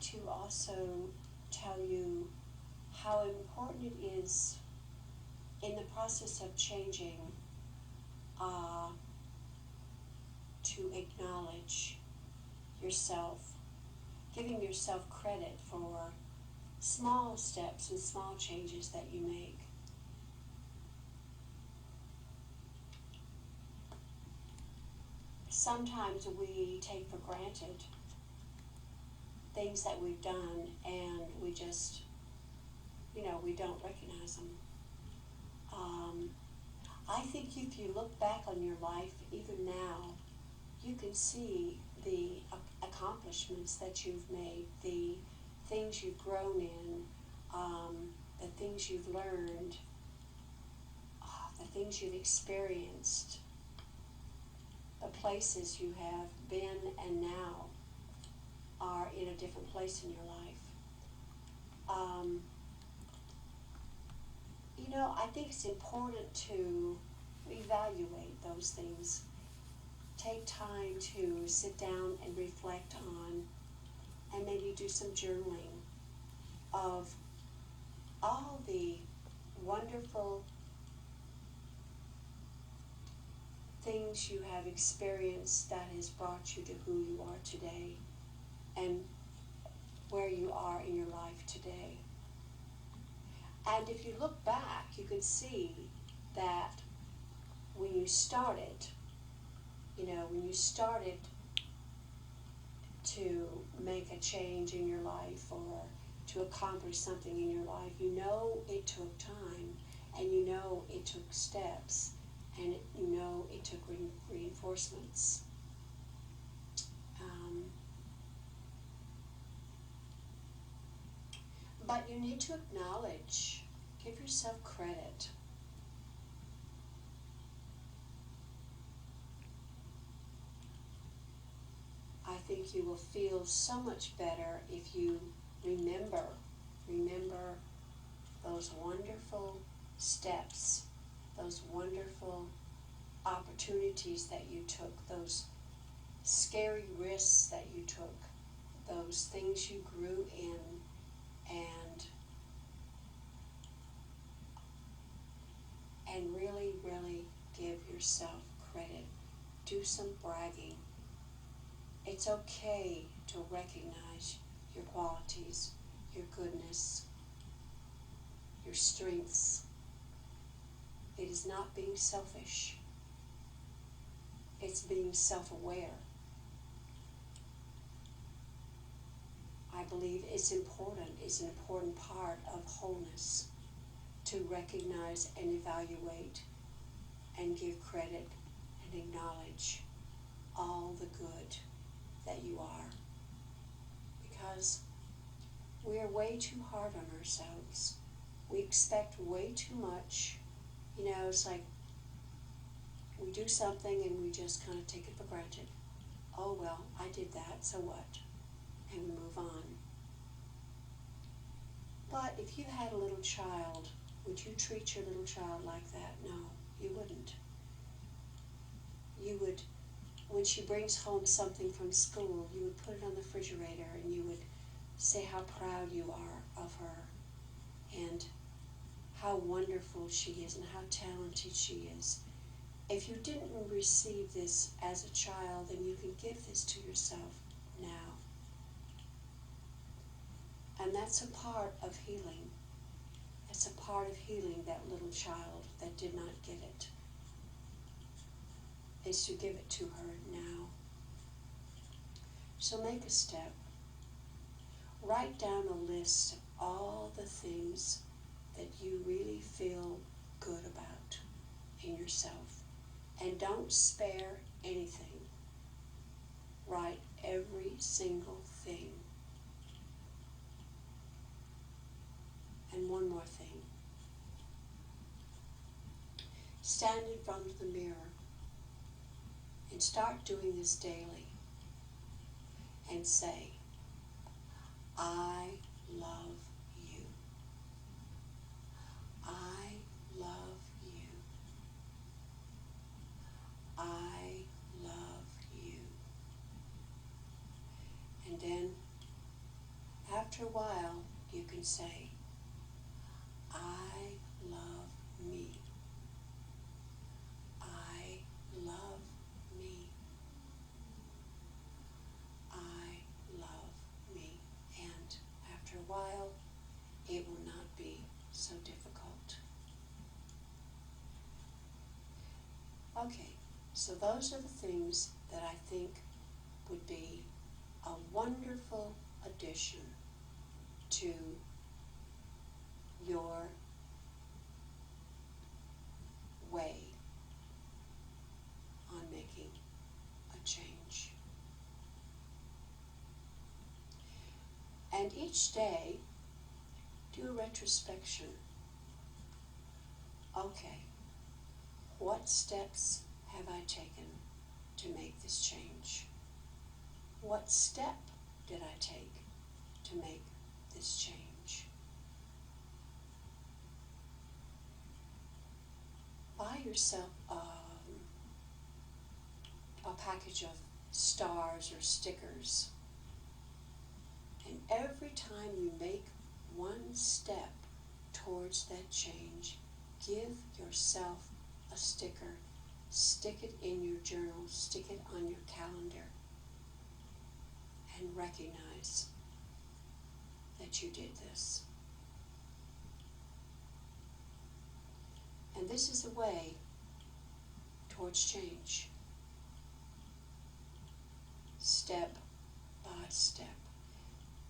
want to also tell you how important it is in the process of changing to acknowledge yourself, giving yourself credit for small steps and small changes that you make. Sometimes we take for granted things that we've done and we just, we don't recognize them. I think if you look back on your life, even now, you can see the accomplishments that you've made, the things you've grown in, the things you've learned, the things you've experienced, the places you have been and now are in a different place in your life. I think it's important to evaluate those things. Take time to sit down and reflect on, and maybe do some journaling of all the wonderful things you have experienced that has brought you to who you are today and where you are in your life today. And if you look back, you can see that when you started, to make a change in your life or to accomplish something in your life, it took time, and it took steps, and it took reinforcements. But you need to acknowledge, give yourself credit. I think you will feel so much better if you remember those wonderful steps, those wonderful opportunities that you took, those scary risks that you took, those things you grew in, and really, really give yourself credit. Do some bragging. It's okay to recognize your qualities, your goodness, your strengths. It is not being selfish. It's being self-aware. I believe it's an important part of wholeness to recognize and evaluate and give credit and acknowledge all the good that you are. Because we are way too hard on ourselves. We expect way too much. It's like we do something and we just kind of take it for granted. Oh, well, I did that, so what? And we move on. But if you had a little child, would you treat your little child like that? No, you wouldn't. You would, when she brings home something from school, you would put it on the refrigerator and you would say how proud you are of her and how wonderful she is and how talented she is. If you didn't receive this as a child, then you can give this to yourself now. And that's a part of healing. That's a part of healing that little child that did not get it. Is to give it to her now. So make a step. Write down a list of all the things that you really feel good about in yourself. And don't spare anything. Write every single thing. And one more thing. Stand in front of the mirror and start doing this daily and say, I love you. I love you. I love you. And then after a while, you can say, I love me. I love me. I love me. And after a while, it will not be so difficult. Okay, so those are the things that I think would be a wonderful addition to your way on making a change. And each day, do a retrospection. Okay, what steps have I taken to make this change? What step did I take to make this change? Buy yourself a package of stars or stickers, and every time you make one step towards that change, give yourself a sticker. Stick it in your journal, stick it on your calendar, and recognize that you did this. And this is a way towards change, step by step.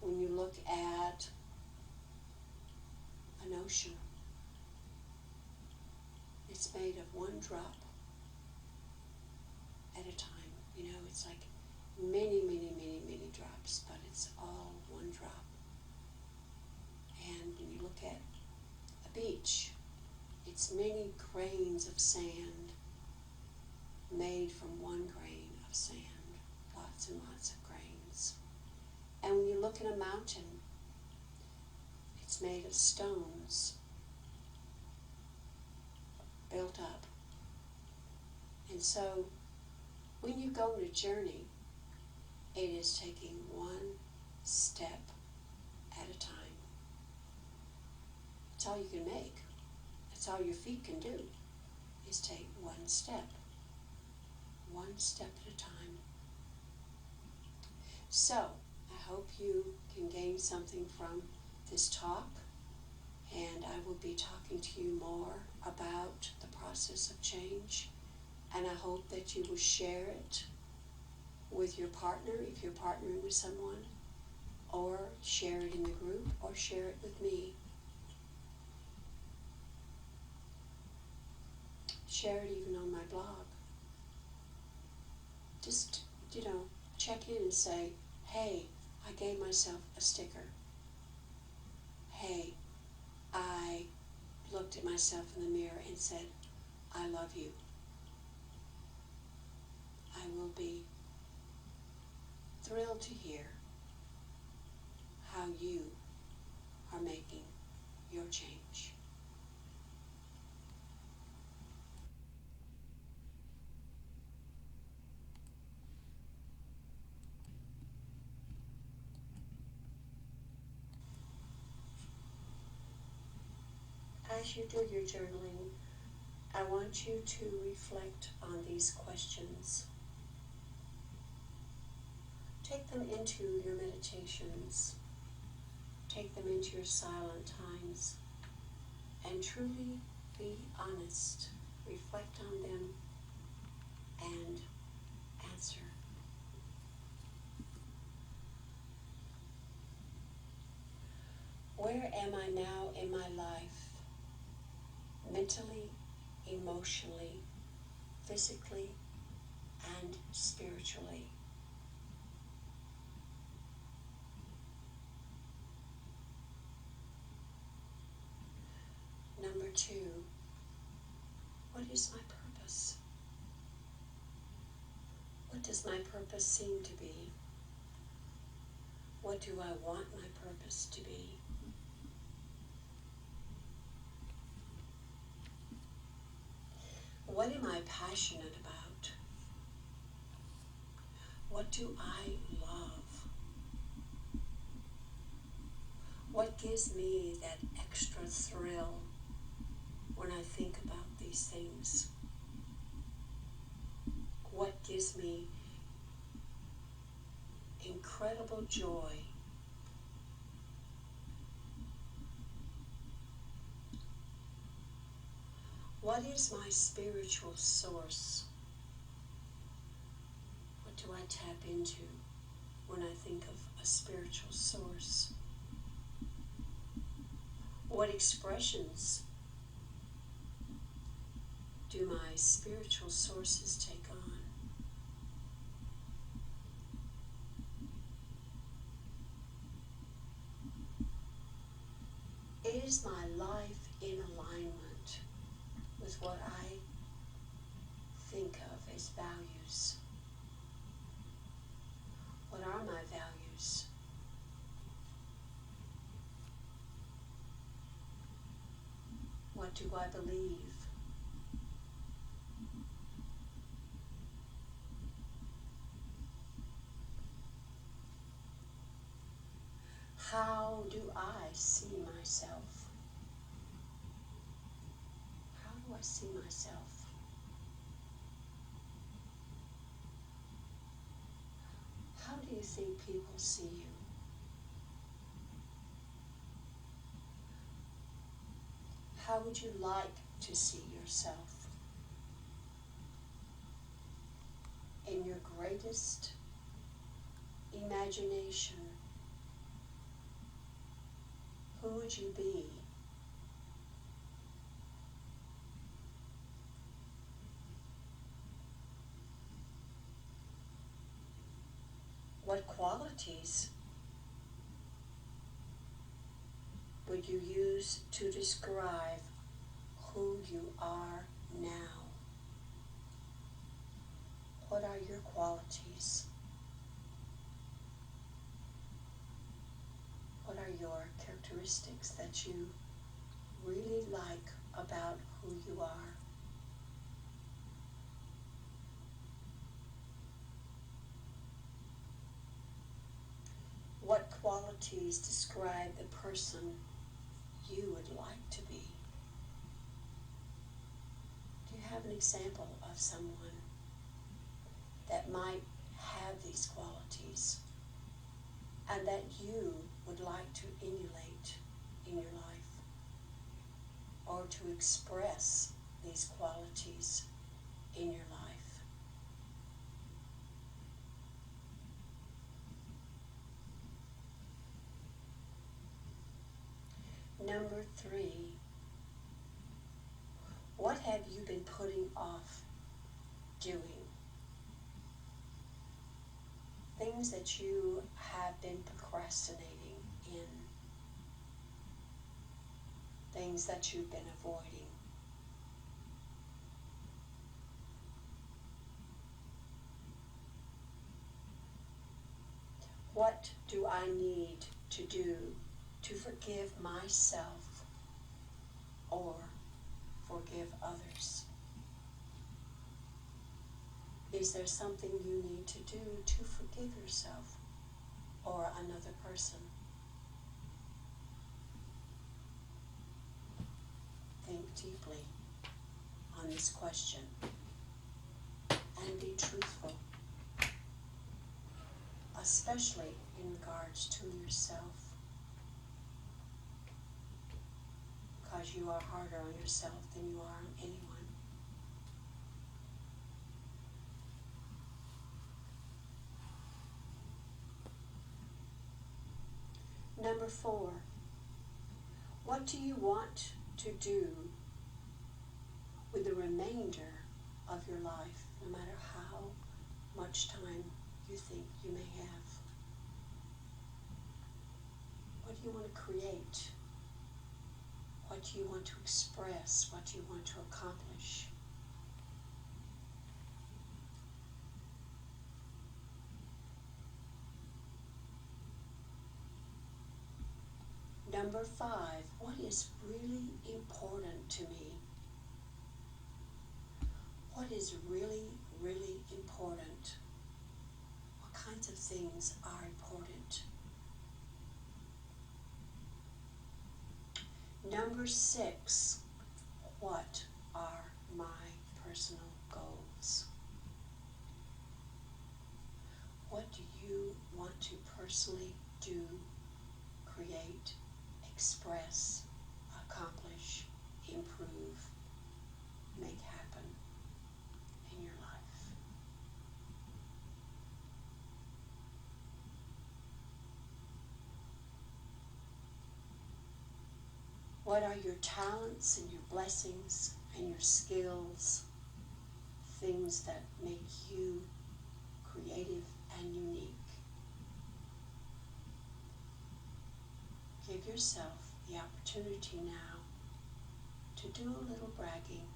When you look at an ocean, it's made of one drop at a time. You know, it's like many, many, many, many drops, but it's all one drop. And when you look at a beach, it's many grains of sand made from one grain of sand, lots and lots of grains. And when you look at a mountain, it's made of stones built up. And so when you go on a journey, it is taking one step at a time. That's all you can make. That's all your feet can do, is take one step at a time. So, I hope you can gain something from this talk, and I will be talking to you more about the process of change, and I hope that you will share it with your partner if you're partnering with someone, or share it in the group, or share it with me. Share it even on my blog. Just, check in and say, hey, I gave myself a sticker. Hey, I looked at myself in the mirror and said, I love you. I will be thrilled to hear how you are making your change. As you do your journaling, I want you to reflect on these questions. Take them into your meditations. Take them into your silent times. And truly be honest. Reflect on them and answer. Where am I now in my life? Mentally, emotionally, physically, and spiritually. Number 2, what is my purpose? What does my purpose seem to be? What do I want my purpose to be? What am I passionate about? What do I love? What gives me that extra thrill when I think about these things? What gives me incredible joy? What is my spiritual source? What do I tap into when I think of a spiritual source? What expressions do my spiritual sources take on? Is my life in alignment with what I think of as values? What are my values? What do I believe? How do I see myself? How do I see myself? How do you think people see you? How would you like to see yourself? In your greatest imagination, who would you be? What qualities would you use to describe who you are now? What are your qualities? What are your characteristics that you really like about who you are? What qualities describe the person you would like to be? Do you have an example of someone that might have these qualities and that you would like to emulate in your life, or to express these qualities in your life? Number 3, what have you been putting off doing? Things that you have been procrastinating in. Things that you've been avoiding. What do I need to do to forgive myself or forgive others? Is there something you need to do to forgive yourself or another person? Think deeply on this question and be truthful, especially in regards to yourself, because you are harder on yourself than you are on anyone. Number 4, what do you want to do with the remainder of your life, no matter how much time you think you may have? What do you want to create? What do you want to express? What do you want to accomplish? Number 5, what is really important to me? What is really, really important? What kinds of things are important? Number 6, what are my personal goals? What do you want to personally do, create, express, accomplish, improve, make happen in your life? What are your talents and your blessings and your skills, things that make you creative and unique? Give yourself the opportunity now to do a little bragging.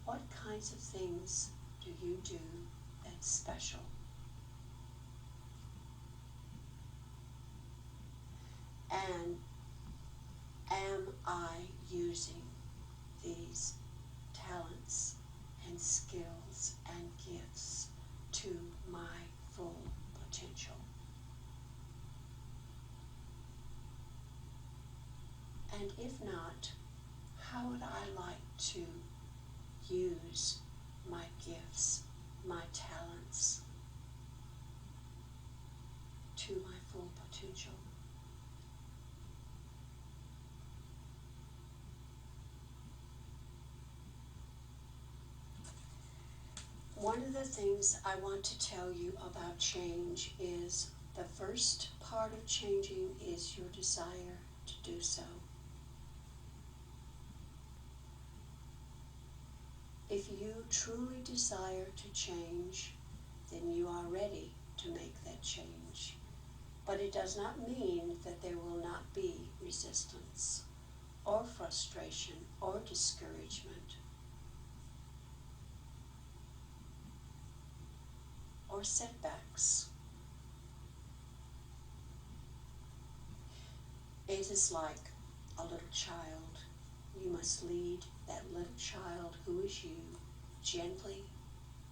What kinds of things do you do that's special? And am I using these talents and skills and gifts to my full potential? And if not, how would I like to use my gifts, my talents to my full potential? One of the things I want to tell you about change is the first part of changing is your desire to do so. If you truly desire to change, then you are ready to make that change. But it does not mean that there will not be resistance or frustration or discouragement or setbacks. It is like a little child. You must lead that little child who is you gently,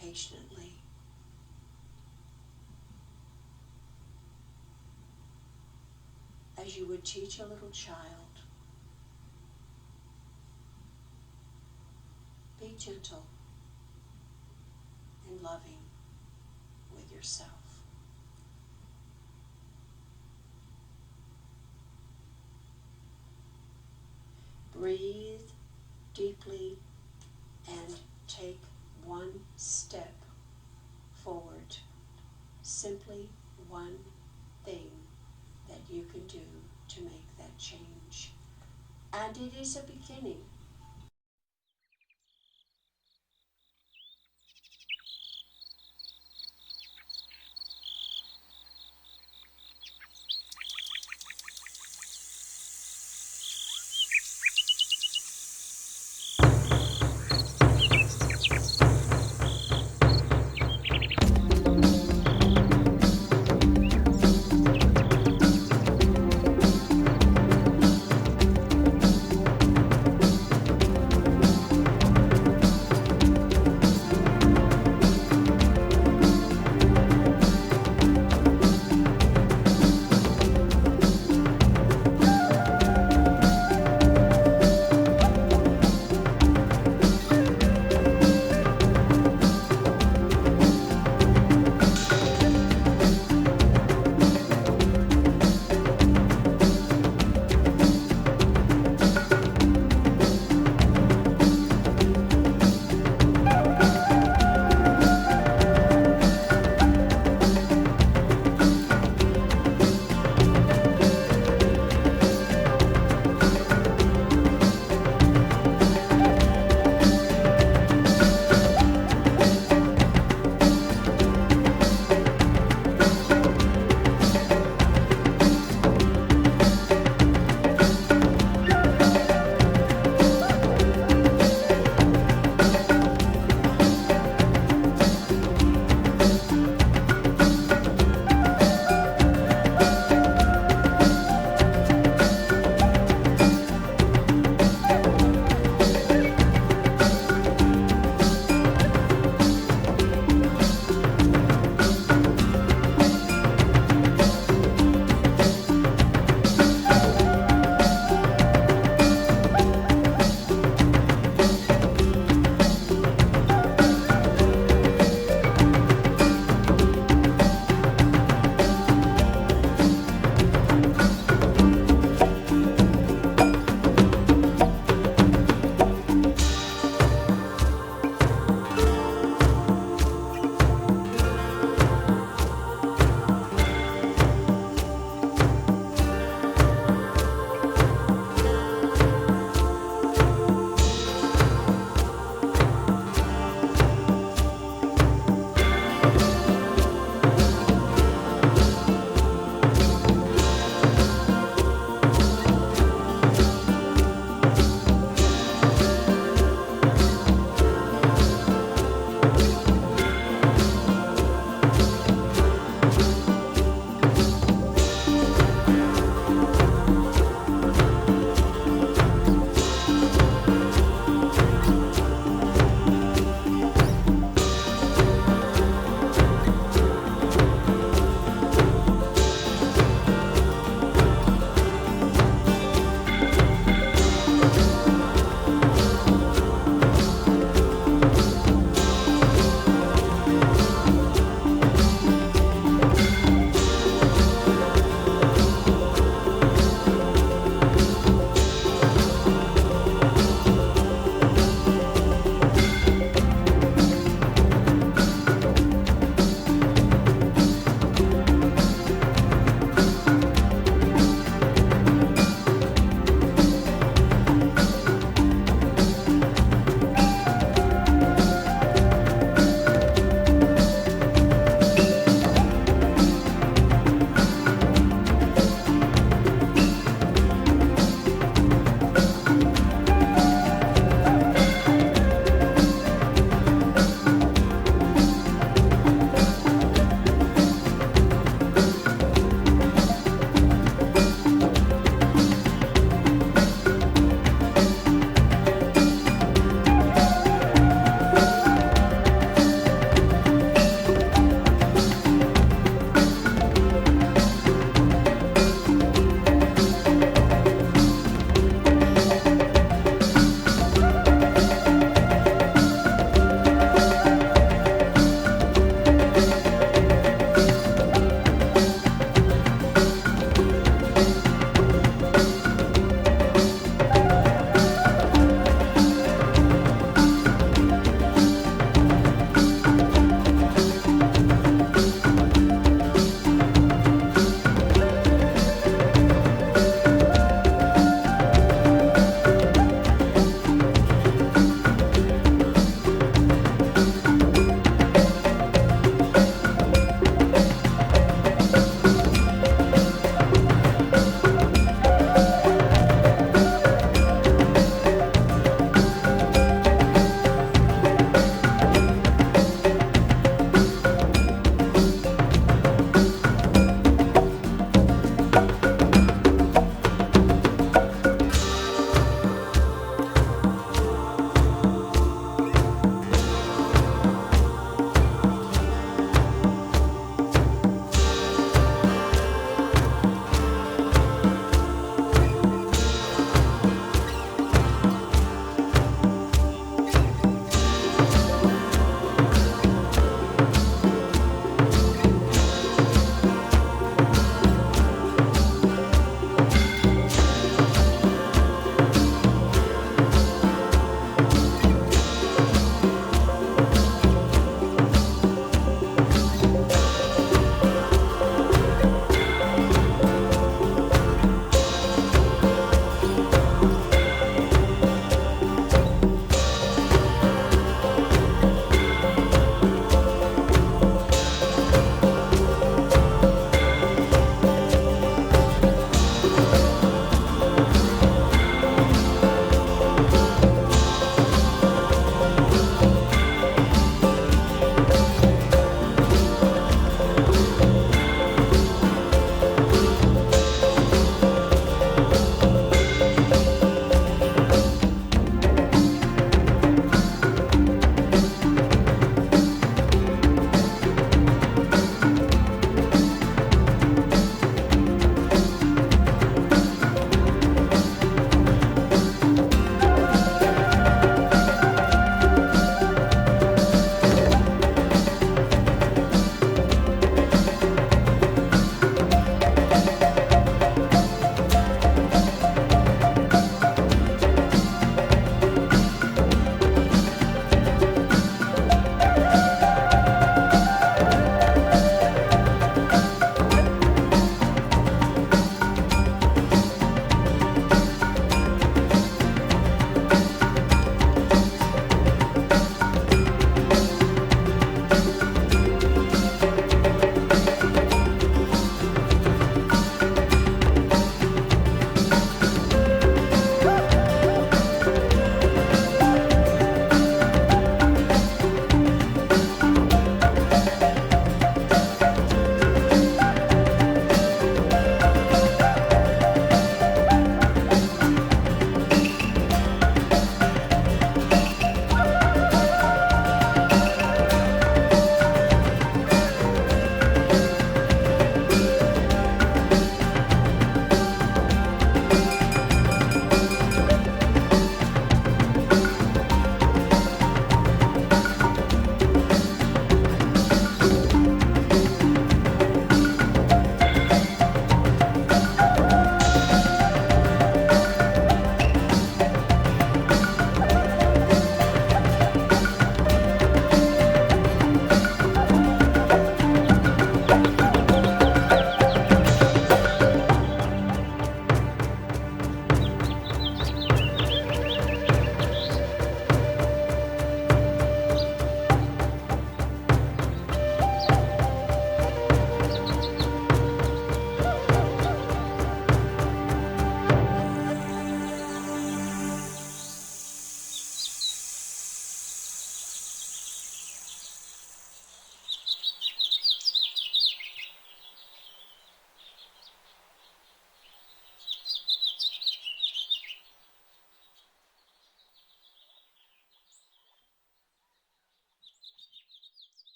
patiently. As you would teach a little child. Be gentle and loving with yourself. Breathe deeply and take one step forward. Simply one thing that you can do to make that change. And it is a beginning.